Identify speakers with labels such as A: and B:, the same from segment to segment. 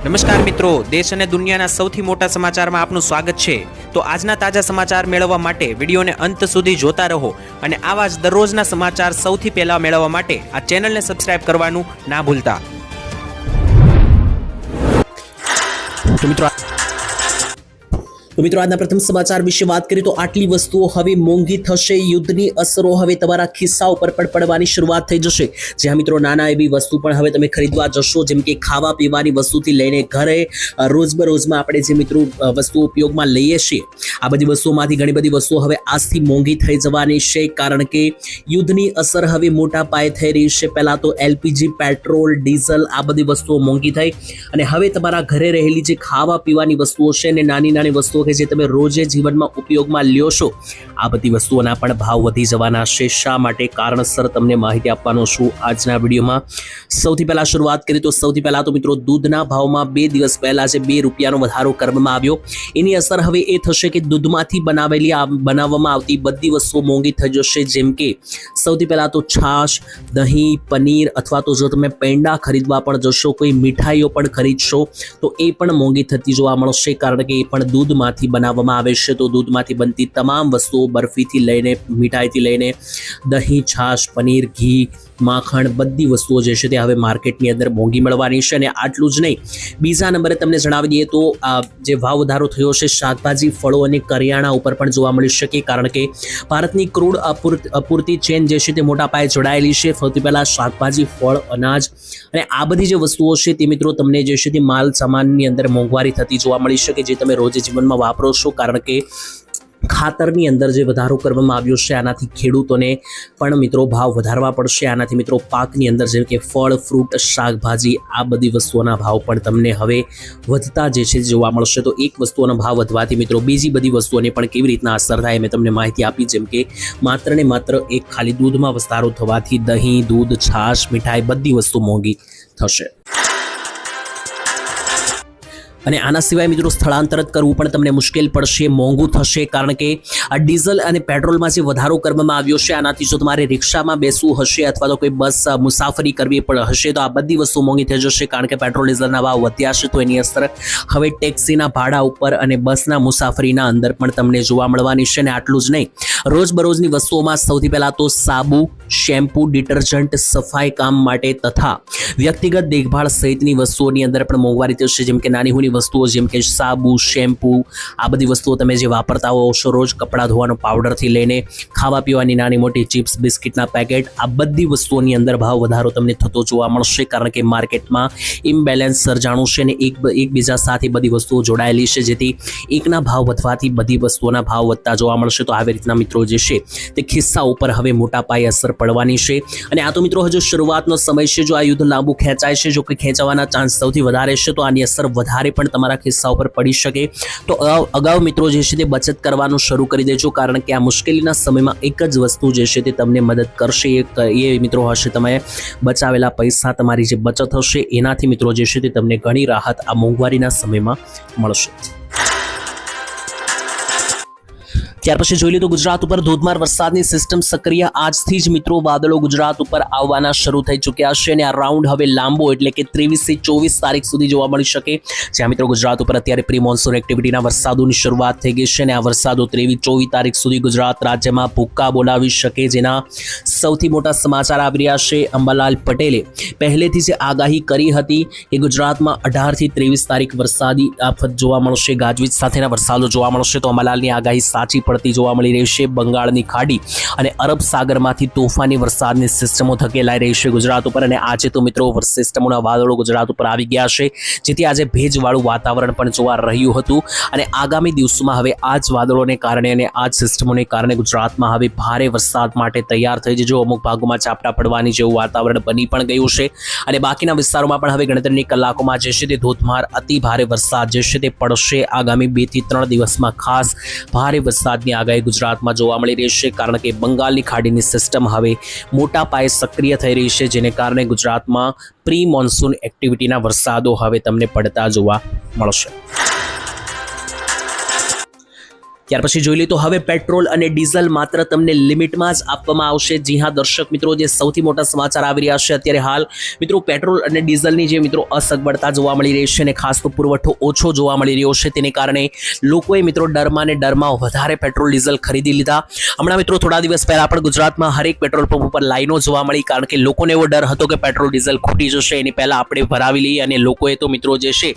A: નમસ્કાર મિત્રો, દેશ અને દુનિયાના સૌથી મોટા સમાચારમાં આપનું સ્વાગત છે। તો આજના તાજા સમાચાર મેળવવા માટે વિડીયોને અંત સુધી જોતા રહો અને આવા જ દરરોજના સમાચાર સૌથી પહેલા મેળવવા માટે આ ચેનલને સબસ્ક્રાઇબ કરવાનું ના ભૂલતા। તો મિત્રો આજના પ્રથમ સમાચાર વિશે વાત કરીએ તો આટલી વસ્તુઓ હવે મોંઘી થશે, યુદ્ધની અસરો હવે તમારા ખિસ્સા ઉપર પણ પડવાની શરૂઆત થઈ જશે। જ્યાં મિત્રો નાના એવી વસ્તુ પણ હવે તમે ખરીદવા જશો, જેમ કે ખાવા પીવાની વસ્તુથી લઈને ઘરે રોજબરોજમાં આપણે જે મિત્રો વસ્તુઓ ઉપયોગમાં લઈએ છીએ, આ બધી વસ્તુઓમાંથી ઘણી બધી વસ્તુઓ હવે આજથી મોંઘી થઈ જવાની છે, કારણ કે યુદ્ધની અસર હવે મોટા પાયે થઈ રહી છે। પહેલા તો એલપીજી, પેટ્રોલ, ડીઝલ આ બધી વસ્તુઓ મોંઘી થઈ અને હવે તમારા ઘરે રહેલી જે ખાવા પીવાની વસ્તુઓ છે ને નાની નાની વસ્તુઓ કે જે તમે રોજે જીવનમાં ઉપયોગમાં લ્યો છો, આ બધી વસ્તુઓના પણ ભાવ વધી જવાના છે। શા માટે કારણસર તમને માહિતી આપવાનો છું આજના વિડીયોમાં। સૌથી પહેલા શરૂઆત કરીએ તો સૌથી પહેલા તો મિત્રો દૂધના ભાવમાં 2 દિવસ પહેલા જે 2 રૂપિયાનો વધારો કરવામાં આવ્યો, એની અસર હવે એ થશે કે દૂધમાંથી બનાવવામાં આવતી બધી વસ્તુઓ મોંઘી થઈ જશે। જેમ કે સૌથી પહેલા તો છાશ, દહીં, પનીર અથવા તો જો તમે પેંડા ખરીદવા પણ જશો, કોઈ મીઠાઈઓ પણ ખરીદશો તો એ પણ મોંઘી થતી જોવા મળશે, કારણ કે એ પણ દૂધમાંથી બનાવવામાં આવે છે। તો દૂધમાંથી બનતી તમામ વસ્તુઓ, બરફીથી લઈને મીઠાઈથી લઈને દહીં, છાશ, પનીર, ઘી, માખણ બધી વસ્તુઓ જે છે તે હવે માર્કેટની અંદર મોંઘી મળવાની છે। અને આટલું જ નહીં, બીજા નંબરે તમને જણાવી દઈએ તો જે ભાવ વધારો થયો છે શાકભાજી, ફળો અને કરિયાણા ઉપર પણ જોવા મળી શકે, કારણ કે ભારતની ક્રૂડ અપૂર્તિ ચેન જે છે તે મોટા પાયે જોડાયેલી છે। સૌથી પહેલા શાકભાજી, ફળ, અનાજ અને આ બધી જે વસ્તુઓ છે તે મિત્રો તમને જે છે તે માલ સામાનની અંદર મોંઘવારી થતી જોવા મળી શકે, જે તમે રોજ જીવનમાં વાપરો છો, કારણ કે ખાતરની અંદર જે વધારો કરવામાં આવ્યો છે આનાથી ખેડૂતોને પણ મિત્રો ભાવ વધારવા પડશે। આનાથી મિત્રો પાકની અંદર જેમ કે ફળ, ફ્રૂટ, શાકભાજી આ બધી વસ્તુઓના ભાવ પણ તમને હવે વધતા જે છે જોવા મળશે। તો એક વસ્તુઓનો ભાવ વધવાથી મિત્રો બીજી બધી વસ્તુઓને પણ કેવી રીતના અસર થાય મેં તમને માહિતી આપી, જેમ કે માત્ર ને માત્ર એક ખાલી દૂધમાં વધારો થવાથી દહીં, દૂધ, છાશ, મીઠાઈ બધી વસ્તુ મોંઘી થશે। અને આના સિવાય મિત્રો સ્થળાંતરિત કરવું પણ તમને મુશ્કેલ પડશે, મોંઘું થશે, કારણ કે આ ડીઝલ અને પેટ્રોલમાં જે વધારો કરવામાં આવ્યો છે આનાથી જો તમારે રિક્ષામાં બેસવું હશે અથવા તો કોઈ બસ મુસાફરી કરવી પણ હશે તો આ બધી વસ્તુ મોંઘી થઈ જશે, કારણ કે પેટ્રોલ ડીઝલના ભાવ વધ્યા છે। તો એની અસર હવે ટેક્સીના ભાડા ઉપર અને બસના મુસાફરીના અંદર પણ તમને જોવા મળવાની છે। અને આટલું જ નહીં, રોજબરોજની વસ્તુઓમાં સૌથી પહેલાં તો સાબુ, શેમ્પૂ, ડિટર્જન્ટ, સફાઈ કામ માટે તથા વ્યક્તિગત દેખભાળ સહિતની વસ્તુઓની અંદર પણ મોંઘવારી થશે, જેમ કે નાની હોની વસ્તુઓ જેમ કે સાબુ, શેમ્પૂ આ બધી વસ્તુઓ તમે જે વાપરતા હો છો રોજ, કપડાં ધોવાનો પાવડરથી લઈને ખાવા પીવાની નાની મોટી ચિપ્સ, બિસ્કિટના પેકેટ આ બધી વસ્તુઓની અંદર ભાવ વધારો તમને થતો જોવા મળશે, કારણ કે માર્કેટમાં ઇમ્બેલેન્સ સર્જાણું છે અને એકબીજા સાથે બધી વસ્તુઓ જોડાયેલી છે, જેથી એકના ભાવ વધવાથી બધી વસ્તુઓના ભાવ વધતા જોવા મળશે। તો આવી રીતના મિત્રો જે છે તે ખિસ્સા ઉપર હવે મોટા પાયે અસર પડવાની છે। અને આ તો મિત્રો હજુ શરૂઆતનો સમય છે, જો આ યુદ્ધ લાંબુ ખેંચાય છે, જો કે ખેંચાવાના ચાન્સ સૌથી વધારે છે, તો આની અસર વધારે પણ તમારા ખિસ્સા ઉપર પડી શકે। તો અગાઉ મિત્રો જે છે તે બચત કરવાનું શરૂ કરી દેજો, કારણ કે આ મુશ્કેલીના સમયમાં એક જ વસ્તુ જે છે તે તમને મદદ કરશે, એ મિત્રો હશે તમે બચાવેલા પૈસા, તમારી જે બચત હશે એનાથી મિત્રો જે છે તે તમને ઘણી રાહત આ મોંઘવારીના સમયમાં મળશે। ત્યાર પછી જોઈ લીધું ગુજરાત ઉપર ધોધમાર વરસાદની સિસ્ટમ સક્રિય, આજથી જ મિત્રો વાદળો ગુજરાત ઉપર આવવાના શરૂ થઈ ચૂક્યા છે અને આ રાઉન્ડ હવે લાંબો એટલે કે 23 થી 24 તારીખ સુધી જોવા મળી શકે। જ્યાં મિત્રો ગુજરાત ઉપર અત્યારે પ્રી મોન્સૂન એક્ટિવિટીના વરસાદોની શરૂઆત થઈ ગઈ છે અને આ વરસાદો 23-24 તારીખ સુધી ગુજરાત રાજ્યમાં ભૂક્કા બોલાવી શકે, જેના સૌથી મોટા સમાચાર આવી રહ્યા છે। અંબાલાલ પટેલે પહેલેથી જે આગાહી કરી હતી કે ગુજરાતમાં 18 થી 23 તારીખ વરસાદી આફત જોવા મળશે, ગાજવીજ સાથેના વરસાદો જોવા મળશે, તો અંબાલાલની આગાહી સાચી પડતી જોવા મળી રહી છે। બંગાળની ખાડી અને અરબ સાગરમાંથી તોફાની વરસાદની સિસ્ટમો ધકેલાઈ રહી છે ગુજરાત ઉપર, અને આજે તો મિત્રો સિસ્ટમોના વાદળો ગુજરાત ઉપર આવી ગયા છે, જેથી આજે ભેજવાળું વાતાવરણ પણ જોવા રહ્યું હતું। અને આગામી દિવસોમાં હવે આ જ વાદળોને કારણે અને આ જ સિસ્ટમોને કારણે ગુજરાતમાં હવે ભારે વરસાદ માટે તૈયાર થઈ જજો। અમુક ભાગોમાં ઝાપટા પડવાની જેવું વાતાવરણ બની પણ ગયું છે અને બાકીના વિસ્તારોમાં પણ હવે ગણતરીની કલાકોમાં જે છે તે ધોધમાર અતિ ભારે વરસાદ જે છે તે પડશે। આગામી 2 થી 3 દિવસમાં ખાસ ભારે વરસાદની આગાહી ગુજરાતમાં જોવા મળી રહી છે, કારણ કે બંગાળની ખાડીની સિસ્ટમ હવે મોટા પાયે સક્રિય થઈ રહી છે, જેને કારણે ગુજરાતમાં પ્રી મોન્સૂન એક્ટિવિટીના વરસાદો હવે તમને પડતા જોવા મળશે। ત્યાર પછી જોઈ લઈએ તો હવે પેટ્રોલ અને ડીઝલ માત્ર તમને લિમિટમાં જ આપવામાં આવશે. જી હા દર્શક મિત્રો, જે સૌથી મોટા સમાચાર આવી રહ્યા છે અત્યારે હાલ મિત્રો, પેટ્રોલ અને ડીઝલની જે મિત્રો અસગવડતા જોવા મળી રહી છે અને ખાસ તો પુરવઠો ઓછો જોવા મળી રહ્યો છે, તેને કારણે લોકોએ મિત્રો ડરમાં ને ડરમાં વધારે પેટ્રોલ ડીઝલ ખરીદી લીધા. હમણાં મિત્રો થોડા દિવસ પહેલા પણ ગુજરાતમાં હરેક પેટ્રોલ પંપ ઉપર લાઈનો જોવા મળી, કારણ કે લોકોને એવો ડર હતો કે પેટ્રોલ ડીઝલ ખૂટી જશે, એની પહેલા આપણે ભરાવી લઈએ. અને લોકોએ તો મિત્રો જે છે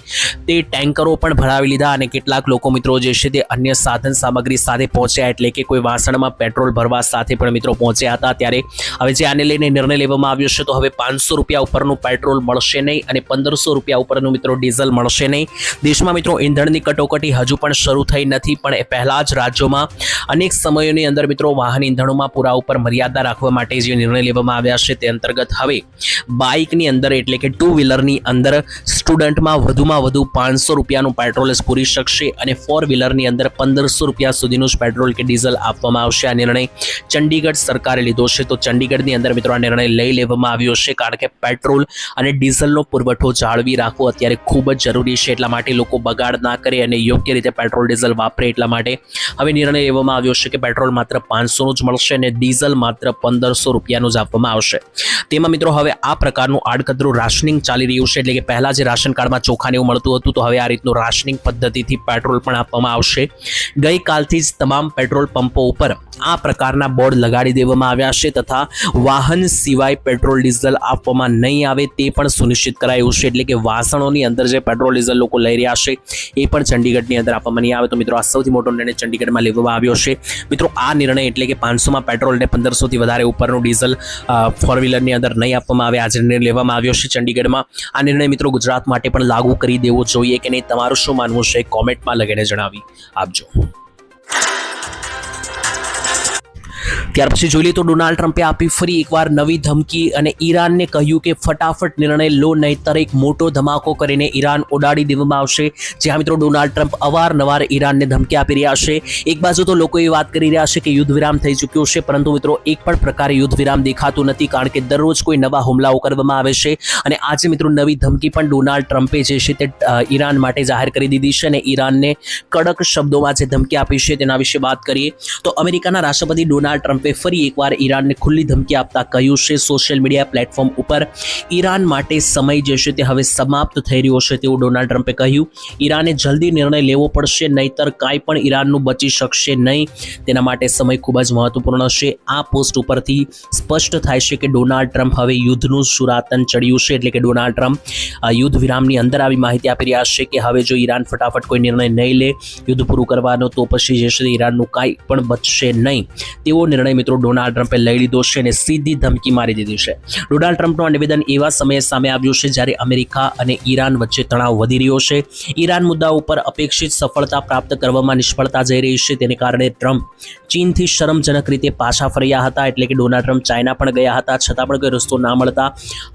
A: તે ટેન્કરો પણ ભરાવી લીધા અને કેટલાક લોકો મિત્રો જે છે તે અન્ય સાધન સામગ્રી સાથે પહોંચ્યા, એટલે કે કોઈ વાસણમાં પેટ્રોલ ભરવા સાથે પણ મિત્રો પહોંચ્યા હતા. ત્યારે હવે જે આને લઈને નિર્ણય લેવામાં આવ્યો છે, તો હવે 500 રૂપિયા ઉપરનું પેટ્રોલ મળશે નહીં અને 1500 રૂપિયા ઉપરનું મિત્રો ડીઝલ મળશે નહીં. દેશમાં મિત્રો ઈંધણની કટોકટી હજુ પણ શરૂ થઈ નથી, પણ એ પહેલા જ રાજ્યોમાં અનેક સમયોની અંદર મિત્રો વાહન ઈંધણોમાં પૂરા ઉપર મર્યાદા રાખવા માટે જે નિર્ણય લેવામાં આવ્યા છે, તે અંતર્ગત હવે બાઇકની અંદર એટલે કે ટુ વ્હીલરની અંદર સ્ટુડન્ટમાં વધુ 500 રૂપિયાનું પેટ્રોલ જ પૂરી શકશે અને 4 વ્હીલરની અંદર 1500 રૂપિયા સુધીનું જ પેટ્રોલ કે ડીઝલ આપવામાં આવશે. આ નિર્ણય ચંડીગઢ સરકારે લીધો છે. તો ચંડીગઢની અંદર મિત્રો આ નિર્ણય લઈ લેવામાં આવ્યો છે, કારણ કે પેટ્રોલ અને ડીઝલનો પુરવઠો જાળવી રાખવો અત્યારે ખૂબ જ જરૂરી છે. એટલા માટે લોકો બગાડ ના કરે અને યોગ્ય રીતે પેટ્રોલ ડીઝલ વાપરે, એટલા માટે હવે નિર્ણય લેવામાં આવ્યો છે કે પેટ્રોલ માત્ર 500નું જ મળશે અને ડીઝલ માત્ર 1500 રૂપિયાનું જ આપવામાં આવશે. તેમાં મિત્રો હવે આ પ્રકારનું આડકતરું રાશનિંગ ચાલી રહ્યું છે, એટલે કે પહેલા જે રાશન કાર્ડમાં ચોખાને એવું મળતું હતું, તો હવે આ રીતનું રાશનિંગ પદ્ધતિથી પેટ્રોલ પણ આપવામાં આવશે. ગઈકાલથી જ તમામ પેટ્રોલ પંપો ઉપર આ પ્રકારના બોર્ડ લગાડી દેવામાં આવ્યા છે તથા વાહન સિવાય પેટ્રોલ ડીઝલ આપવામાં નહીં આવે તે પણ સુનિશ્ચિત કરાયું છે. એટલે કે વાસણોની અંદર જે પેટ્રોલ ડીઝલ લોકો લઈ રહ્યા છે એ પણ ચંડીગઢની અંદર આપવામાં નહીં આવે. તો મિત્રો આ સૌથી મોટો નિર્ણય ચંડીગઢમાં લેવામાં આવ્યો છે. મિત્રો આ નિર્ણય એટલે કે 500માં પેટ્રોલ અને 1500થી વધારે ઉપરનું ડીઝલ 4 વ્હીલરની અંદર નહીં આપવામાં આવે, આજે નિર્ણય લેવામાં આવ્યો છે ચંડીગઢમાં. આ નિર્ણય મિત્રો ગુજરાત માટે પણ લાગુ કરી દેવો જોઈએ કે નહીં, તમારું શું માનવું છે કોમેન્ટમાં લખીને જણાવી આપજો. ત્યાર પછી જોઈ લઈએ તો ડોનાલ્ડ ટ્રમ્પે આપી ફરી એકવાર નવી ધમકી અને ઈરાનને કહ્યું કે ફટાફટ નિર્ણય લો, નહીંતર એક મોટો ધમાકો કરીને ઈરાન ઉડાડી દેવામાં આવશે. જ્યાં મિત્રો ડોનાલ્ડ ટ્રમ્પ અવારનવાર ઈરાનને ધમકી આપી રહ્યા છે. એક બાજુ તો લોકો એ વાત કરી રહ્યા છે કે યુદ્ધ વિરામ થઈ ચૂક્યો છે, પરંતુ મિત્રો એક પણ પ્રકારે યુદ્ધ વિરામ દેખાતું નથી, કારણ કે દરરોજ કોઈ નવા હુમલાઓ કરવામાં આવે છે. અને આજે મિત્રો નવી ધમકી પણ ડોનાલ્ડ ટ્રમ્પે જે છે તે ઈરાન માટે જાહેર કરી દીધી છે અને ઈરાનને કડક શબ્દોમાં જે ધમકી આપી છે તેના વિશે વાત કરીએ તો અમેરિકાના રાષ્ટ્રપતિ ડોનાલ્ડ ટ્રમ્પે ફરી એકવાર ઈરાનને ખુલ્લી ધમકી આપતા કહ્યું છે સોશિયલ મીડિયા પ્લેટફોર્મ ઉપર, ઈરાન માટે સમય જે છે તે હવે સમાપ્ત થઈ રહ્યો છે તેવું ડોનાલ્ડ ટ્રમ્પે કહ્યું. ઈરાને જલ્દી નિર્ણય લેવો પડશે, નહીંતર કાંઈ પણ ઈરાનનું બચી શકશે નહીં. તેના માટે સમય ખૂબ જ મહત્વપૂર્ણ છે. આ પોસ્ટ ઉપરથી સ્પષ્ટ થાય છે કે ડોનાલ્ડ ટ્રમ્પ હવે યુદ્ધનું સુરાતન ચડ્યું છે. એટલે કે ડોનાલ્ડ ટ્રમ્પ યુદ્ધ વિરામની અંદર આવી માહિતી આપી રહ્યા છે કે હવે જો ઈરાન ફટાફટ કોઈ નિર્ણય નહીં લે યુદ્ધ પૂરું કરવાનો, તો પછી જે છે ઈરાનનું કાંઈ પણ બચશે નહીં. તેવો નિર્ણય મિત્રો ડોનાલ્ડ ટ્રમ્પે લઈ લીધો છે અને સીધી ધમકી મારી દીધી છે. ડોનાલ્ડ ટ્રમ્પનું આ નિવેદન એવા સમયે સામે આવ્યું છે જ્યારે અમેરિકા અને ઈરાન વચ્ચે તણાવ વધી રહ્યો છે. ઈરાન મુદ્દા ઉપર અપેક્ષિત સફળતા પ્રાપ્ત કરવામાં નિષ્ફળતા જઈ રહી છે, તેને કારણે ટ્રમ્પ ચીનથી શરમજનક રીતે પાછા ફર્યા હતા. એટલે કે ડોનાલ્ડ ટ્રમ્પ ચાઇના પણ ગયા હતા, છતાં પણ કોઈ રસ્તો ના મળતા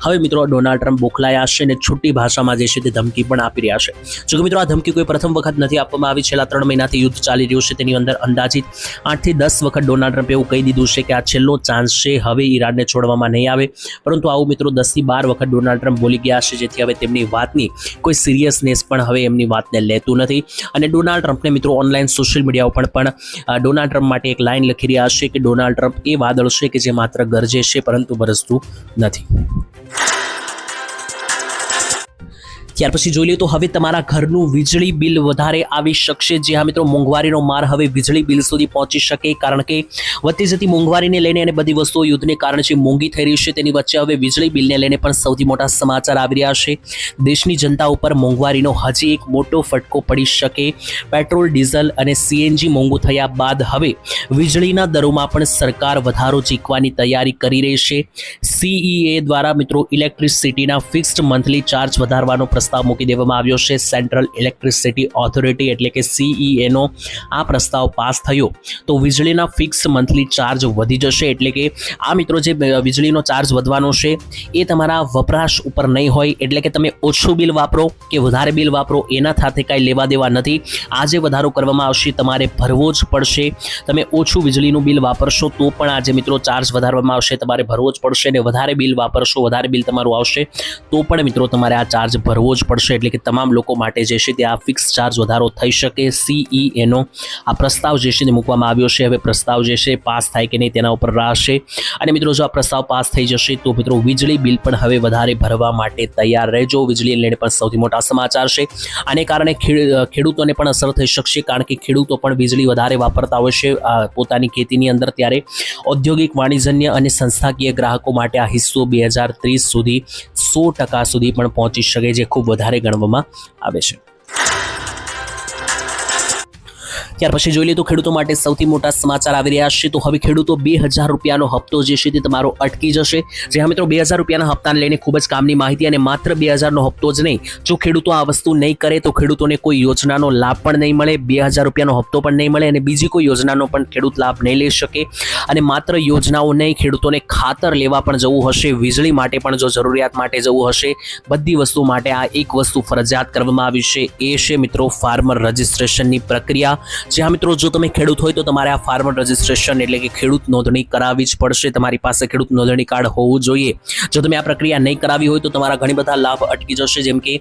A: હવે મિત્રો ડોનાલ્ડ ટ્રમ્પ બોખલાયા છે અને છૂટી ભાષામાં જે છે તે ધમકી પણ આપી રહ્યા છે. જો કે મિત્રો આ ધમકી કોઈ પ્રથમ વખત નથી આપવામાં આવી. છેલ્લા 3 મહિનાથી યુદ્ધ ચાલી રહ્યું છે, તેની અંદર અંદાજિત 8 થી 10 વખત ડોનાલ્ડ ટ્રમ્પે એવું કહી દીધું છે કે આ છેલ્લો ચાન્સ છે, હવે ઈરાનને છોડવામાં નહીં આવે. પરંતુ આવું મિત્રો 10 થી 12 વખત ડોનાલ્ડ ટ્રમ્પ બોલી ગયા છે, જેથી હવે તેમની વાતની કોઈ સિરિયસનેસ પણ હવે એમની વાતને લેતું નથી. અને ડોનાલ્ડ ટ્રમ્પને મિત્રો ઓનલાઈન સોશિયલ મીડિયા ઉપર પણ ડોનાલ્ડ ટ્રમ્પ માટે એક લાઈન લખી રહ્યા છે કે ડોનાલ્ડ ટ્રમ્પ એ વાદળ છે કે જે માત્ર ગરજે છે પરંતુ વરસતું નથી. ત્યાર પછી જોઈ લઈએ તો હવે તમારા ઘરનું વીજળી બિલ વધારે આવી શકશે. જે હા મિત્રો મોંઘવારીનો માર હવે વીજળી બિલ સુધી પહોંચી શકે, કારણ કે વધતી જતી મોંઘવારીને લઈને અને બધી વસ્તુઓ યુદ્ધને કારણે જે મોંઘી થઈ રહી છે તેની વચ્ચે હવે વીજળી બિલને લઈને પણ સૌથી મોટા સમાચાર આવી રહ્યા છે. દેશની જનતા ઉપર મોંઘવારીનો હજી એક મોટો ફટકો પડી શકે. પેટ્રોલ, ડીઝલ અને સીએનજી મોંઘું થયા બાદ હવે વીજળીના દરોમાં પણ સરકાર વધારો ચીકવાની તૈયારી કરી રહી છે. CEA દ્વારા મિત્રો ઇલેક્ટ્રિસિટીના ફિક્સ્ડ મંથલી ચાર્જ વધારવાનો પ્રસ્તાવ મૂકી દેવામાં આવ્યો છે. સેન્ટ્રલ ઇલેક્ટ્રિસિટી ઓથોરિટી એટલે કે CEA નો આ પ્રસ્તાવ પાસ થયો તો વીજળીના ફિક્સ મંથલી ચાર્જ વધી જશે. એટલે કે આ મિત્રો જે વીજળીનો ચાર્જ વધવાનો છે એ તમારા વપરાશ ઉપર નહીં હોય. એટલે કે તમે ઓછું બિલ વાપરો કે વધારે બિલ વાપરો એના સાથે કાંઈ લેવા દેવા નથી. આ જે વધારો કરવામાં આવશે તમારે ભરવો જ પડશે. તમે ઓછું વીજળીનું બિલ વાપરશો તો પણ આજે મિત્રો ચાર્જ વધારવામાં આવશે, તમારે ભરવો જ પડશે. અને વધારે બિલ વાપરશો, વધારે બિલ તમારું આવશે તો પણ મિત્રો તમારે આ ચાર્જ ભરવો જ જ પડશે, એટલે કે તમામ લોકો માટે જે છે તે આ ફિક્સ ચાર્જ વધારો થઈ શકે. CEAનો આ પ્રસ્તાવ જે છે તે મૂકવામાં આવ્યો છે. હવે પ્રસ્તાવ જે છે પાસ થાય કે નહીં તેના ઉપર રાહ છે. અને મિત્રો જો આ પ્રસ્તાવ પાસ થઈ જશે તો મિત્રો વીજળી બિલ પણ હવે વધારે ભરવા માટે તૈયાર રહેજો. વીજળીને લઈને પણ સૌથી મોટા સમાચાર છે. આને કારણે ખેડૂતોને પણ અસર થઈ શકશે, કારણ કે ખેડૂતો પણ વીજળી વધારે વાપરતા હોય છે પોતાની ખેતીની અંદર. ત્યારે ઔદ્યોગિક, વાણિજ્ય અને સંસ્થાકીય ગ્રાહકો માટે આ હિસ્સો 2030 સુધી 100% સુધી પણ પહોંચી શકે, જે ખૂબ વધારે ગણવામાં આવે છે. ત્યાર પછી જોઈ લઈએ તો ખેડૂતો માટે સૌથી મોટા સમાચાર આવી રહ્યા છે. તો હવે ખેડૂતો 2000 રૂપિયાનો હપ્તો જે છે તે તમારો અટકી જશે. જે હા મિત્રો 2000 રૂપિયાના હપ્તાને લઈને ખૂબ જ કામની માહિતી. અને માત્ર 2000નો હપ્તો જ નહીં, જો ખેડૂતો આ વસ્તુ નહીં કરે તો ખેડૂતોને કોઈ યોજનાનો લાભ પણ નહીં મળે, 2000 રૂપિયાનો હપ્તો પણ નહીં મળે, અને બીજી કોઈ યોજનાનો પણ ખેડૂત લાભ નહીં લઈ શકે. અને માત્ર યોજનાઓ નહીં, ખેડૂતોને ખાતર લેવા પણ જવું હશે, વીજળી માટે પણ જો જરૂરિયાત માટે જવું હશે, બધી વસ્તુ માટે આ એક વસ્તુ ફરજિયાત કરવામાં આવી છે. એ છે મિત્રો ફાર્મર રજિસ્ટ્રેશનની પ્રક્રિયા. જ્યાં મિત્રો જો તમે ખેડૂત હોય તો તમારે આ ફાર્મર રજિસ્ટ્રેશન એટલે કે ખેડૂત નોંધણી કરાવવી જ પડશે. તમારી પાસે ખેડૂત નોંધણી કાર્ડ હોવું જોઈએ. જો તમે આ પ્રક્રિયા નહીં કરાવી હોય તો તમારા ઘણી બધા લાભ અટકી જશે. જેમ કે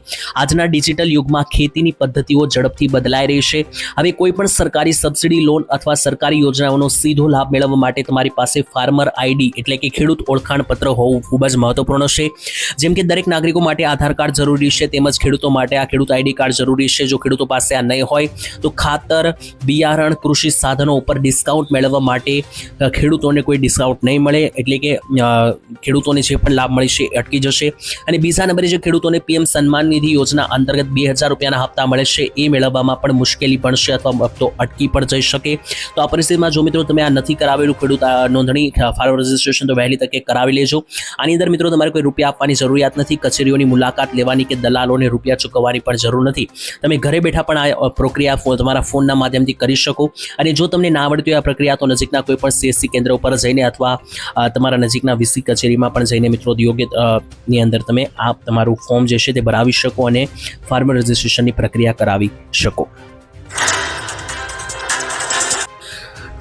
A: આજના ડિજિટલ યુગમાં ખેતીની પદ્ધતિઓ ઝડપથી બદલાઈ રહી છે. હવે કોઈ પણ સરકારી સબસિડી, લોન અથવા સરકારી યોજનાઓનો સીધો લાભ મેળવવા માટે તમારી પાસે ફાર્મર ID એટલે કે ખેડૂત ઓળખાણ પત્ર હોવું ખૂબ જ મહત્વપૂર્ણ છે. જેમ કે દરેક નાગરિકો માટે આધાર કાર્ડ જરૂરી છે, તેમજ ખેડૂતો માટે આ ખેડૂત ID કાર્ડ જરૂરી છે. જો ખેડૂતો પાસે આ નહીં હોય તો ખાતર, બિયારણ, કૃષિ સાધનો ઉપર ડિસ્કાઉન્ટ મેળવવા માટે ખેડૂતોને કોઈ ડિસ્કાઉન્ટ નહીં મળે, એટલે કે ખેડૂતોને જે પણ લાભ મળી છે એ અટકી જશે. અને બીજા નંબરે જે ખેડૂતોને PM સન્માન નિધિ યોજના અંતર્ગત 2000 રૂપિયાના હપ્તા મળે છે, એ મેળવવામાં પણ મુશ્કેલી પડશે અથવા હપ્તો અટકી પણ જઈ શકે. તો આ પરિસ્થિતિમાં જો મિત્રો તમે આ નથી કરાવેલું ખેડૂત નોંધણી, ફાર્મર રજિસ્ટ્રેશન, તો વહેલી તકે કરાવી લેજો. આની અંદર મિત્રો તમારે કોઈ રૂપિયા આપવાની જરૂરિયાત નથી, કચેરીઓની મુલાકાત લેવાની કે દલાલોને રૂપિયા ચૂકવવાની પણ જરૂર નથી. તમે ઘરે બેઠા પણ આ પ્રક્રિયા તમારા ફોનના માધ્યમથી કરી શકો. અને જો તમને ના આવડતી હોય આ પ્રક્રિયા, તો નજીકના કોઈ પણ CSC કેન્દ્ર ઉપર જઈને અથવા તમારા નજીકના VC કચેરીમાં પણ જઈને મિત્રો યોગ્ય ની અંદર તમે આ તમારું ફોર્મ જે છે તે ભરાવી શકો અને ફાર્મર રજિસ્ટ્રેશનની પ્રક્રિયા કરાવી શકો.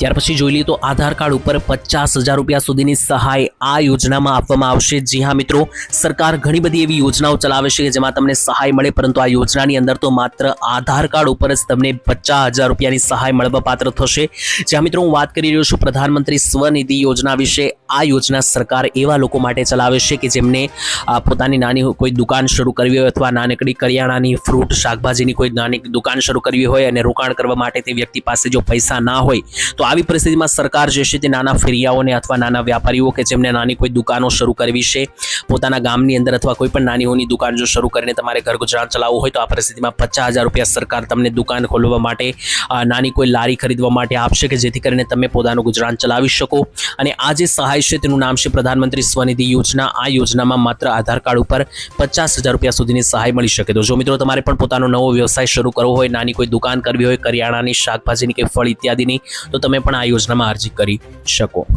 A: ત્યાર પછી જોઈ લઈએ તો આધાર કાર્ડ ઉપર 50,000 રૂપિયા સુધીની સહાય આ યોજનામાં આપવામાં આવશે. જી હા મિત્રો, સરકાર ઘણી બધી એવી યોજનાઓ ચલાવે છે જેમાં તમને સહાય મળે, પરંતુ આ યોજનાની અંદર તો માત્ર આધાર કાર્ડ ઉપર જ તમને 50,000 રૂપિયાની સહાય મળવા પાત્ર થશે. જ્યાં મિત્રો હું વાત કરી રહ્યો છું પ્રધાનમંત્રી સ્વનિધિ યોજના વિશે. આ યોજના સરકાર એવા લોકો માટે ચલાવે છે કે જેમને પોતાની નાની કોઈ દુકાન શરૂ કરવી હોય અથવા નાનકડી કરિયાણાની, ફ્રૂટ, શાકભાજીની કોઈ નાની દુકાન શરૂ કરવી હોય અને રોકાણ કરવા માટે તે વ્યક્તિ પાસે જો પૈસા ના હોય, તો આવી પરિસ્થિતિમાં સરકાર જે છે તે નાના ફેરિયાઓને અથવા નાના વ્યાપારીઓ કે જેમને નાની કોઈ દુકાનો શરૂ કરવી છે પોતાના ગામની અંદર અથવા કોઈ પણ નાની દુકાન જો શરૂ કરીને તમારે ઘર ગુજરાન ચલાવવું હોય, તો આ પરિસ્થિતિમાં 50,000 રૂપિયા સરકાર તમને દુકાન ખોલવા માટે, નાની કોઈ લારી ખરીદવા માટે આપશે કે જેથી કરીને તમે પોતાનું ગુજરાન ચલાવી શકો. અને આ જે સહાય છે તેનું નામ છે પ્રધાનમંત્રી સ્વનિધિ યોજના. આ યોજનામાં માત્ર આધાર કાર્ડ ઉપર 50,000 રૂપિયા સુધીની સહાય મળી શકે. તો જો મિત્રો તમારે પણ પોતાનો નવો વ્યવસાય શરૂ કરવો હોય, નાની કોઈ દુકાન કરવી હોય, કરિયાણાની, શાકભાજીની કે ફળ ઇત્યાદિની, તો તમે પણ આ યોજનામાં અરજી કરી શકો.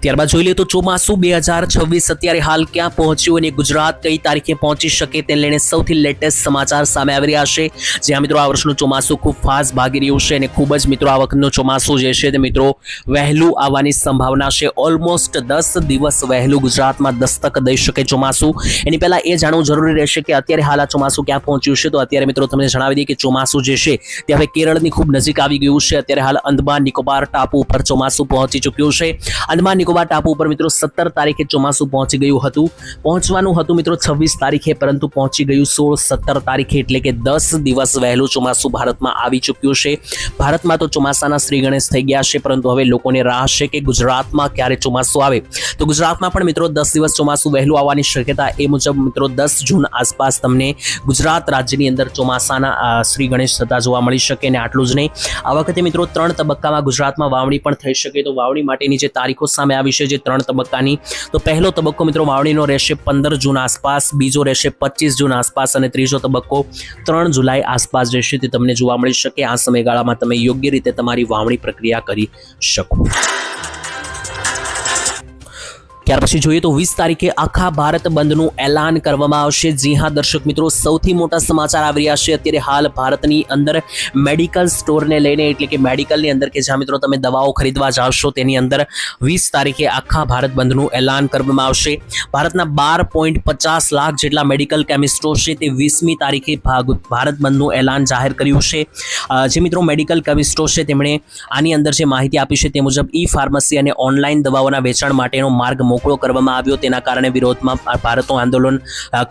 A: ત્યારબાદ જોઈ લઈએ તો ચોમાસું 2026 અત્યારે હાલ ક્યાં પહોંચ્યું અને ગુજરાત કઈ તારીખે પહોંચી શકે તેને લઈને સૌથી લેટેસ્ટ સમાચાર સામે આવી રહ્યા છે. જ્યાં મિત્રો આ વર્ષનું ચોમાસું ખૂબ ફાસ્ટ ભાગી રહ્યું છે અને ખૂબ જ મિત્રો આ વખતનું ચોમાસું જે છે તે મિત્રો વહેલું આવવાની સંભાવના છે. ઓલમોસ્ટ 10 દિવસ વહેલું ગુજરાતમાં દસ્તક દઈ શકે ચોમાસું. એની પહેલા એ જાણવું જરૂરી રહેશે કે અત્યારે હાલ આ ચોમાસું ક્યાં પહોંચ્યું છે. તો અત્યારે મિત્રો તમને જણાવી દઈએ કે ચોમાસું જે છે તે હવે કેરળની ખૂબ નજીક આવી ગયું છે. અત્યારે હાલ અંદમાન નિકોબાર ટાપુ ઉપર ચોમાસું પહોંચી ચૂક્યું છે. અંદમાન નિકોબાર ટાપુ ઉપર મિત્રો 17 તારીખે ચોમાસું પહોંચી ગયું હતું. પહોંચવાનું હતું મિત્રો 26 તારીખે, પરંતુ પહોંચી ગયું 16-17 તારીખે, એટલે કે 10 દિવસ વહેલું ચોમાસું ભારતમાં આવી ચૂક્યું છે. ભારતમાં તો ચોમાસાના શ્રી ગણેશ થઈ ગયા છે, પરંતુ હવે લોકોને રાહ છે કે ગુજરાતમાં ક્યારે ચોમાસું આવે. તો ગુજરાતમાં પણ મિત્રો 10 દિવસ ચોમાસું વહેલું આવવાની શક્યતા. એ મુજબ મિત્રો 10 જૂન આસપાસ તમને ગુજરાત રાજ્યની અંદર ચોમાસાના શ્રી ગણેશ થતા જોવા મળી શકે. અને આટલું જ નહીં, આ વખતે મિત્રો 3 તબક્કામાં ગુજરાતમાં વાવણી પણ થઈ શકે. તો વાવણી માટેની જે તારીખો સામે આવી છે, જે 3 તબક્કાની, તો પહેલો તબક્કો મિત્રો વાવણીનો રહેશે 15 જૂન આસપાસ, બીજો રહેશે 25 જૂન આસપાસ અને ત્રીજો તબક્કો 3 જુલાઈ આસપાસ જે છે તે તમને જોવા મળી શકે. આ સમયગાળામાં તમે યોગ્ય રીતે તમારી વાવણી પ્રક્રિયા કરી શકો. ત્યાર પછી જોઈએ તો 20 તારીખે આખા ભારત બંધનું એલાન કરવામાં આવશે। જી હા દર્શક મિત્રો, સૌથી મોટા સમાચાર આવી રહ્યા છે અત્યારે હાલ ભારતની અંદર મેડિકલ સ્ટોરને લઈને, એટલે કે મેડિકલની અંદર કે જ્યાં મિત્રો તમે દવાઓ ખરીદવા જાવશો તેની અંદર 20 તારીખે આખા ભારત બંધનું એલાન કરવામાં આવશે। ભારતના 12.50 લાખ જેટલા મેડિકલ કેમિસ્ટો છે તે 20મી તારીખે ભારત બંધનું એલાન જાહેર કર્યું છે। જે મિત્રો મેડિકલ કેમિસ્ટો છે તેમણે આની અંદર જે માહિતી આપી છે તે મુજબ ઈ ફાર્મસી અને ઓનલાઈન દવાઓના વેચાણ માટેનો માર્ગ મોકળો કરવામાં આવ્યો, તેના કારણે વિરોધમાં ભારતનું આંદોલન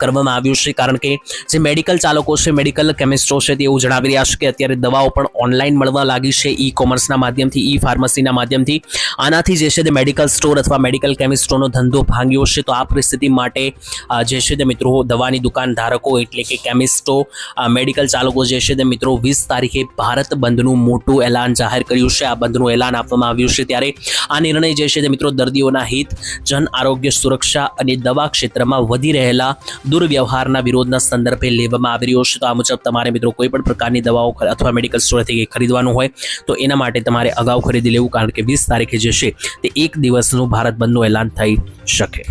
A: કરવામાં આવ્યું છે। કારણ કે જે મેડિકલ ચાલકો છે, મેડિકલ કેમિસ્ટો છે, તે એવું જણાવી રહ્યા છે કે અત્યારે દવાઓ પણ ઓનલાઈન મળવા લાગી છે, ઈ કોમર્સના માધ્યમથી, ઈ ફાર્મસીના માધ્યમથી। આનાથી જે છે તે મેડિકલ સ્ટોર અથવા મેડિકલ કેમિસ્ટોનો ધંધો ભાંગ્યો છે। તો આ પરિસ્થિતિ માટે જે છે તે મિત્રો દવાની દુકાન ધારકો એટલે કે કેમિસ્ટો, મેડિકલ ચાલકો જે છે તે મિત્રો 20 તારીખે ભારત બંધનું મોટું એલાન જાહેર કર્યું છે। આ બંધનું એલાન આપવામાં આવ્યું છે ત્યારે આ નિર્ણય જે છે તે મિત્રો દર્દીઓના હિત, જન આરોગ્ય સુરક્ષા અને દવા ક્ષેત્રમાં વધી રહેલા દુર્વ્યવહારના વિરોધના સંદર્ભે લેવામાં આવી રહ્યો છે। તો આ મુજબ તમારે મિત્રો કોઈ પણ પ્રકારની દવાઓ અથવા મેડિકલ સ્ટોરથી ખરીદવાનું હોય તો એના માટે તમારે અગાઉ ખરીદી લેવું, કારણ કે 20 તારીખે જે છે તે એક દિવસનું ભારત બંધનું એલાન થઈ શકે।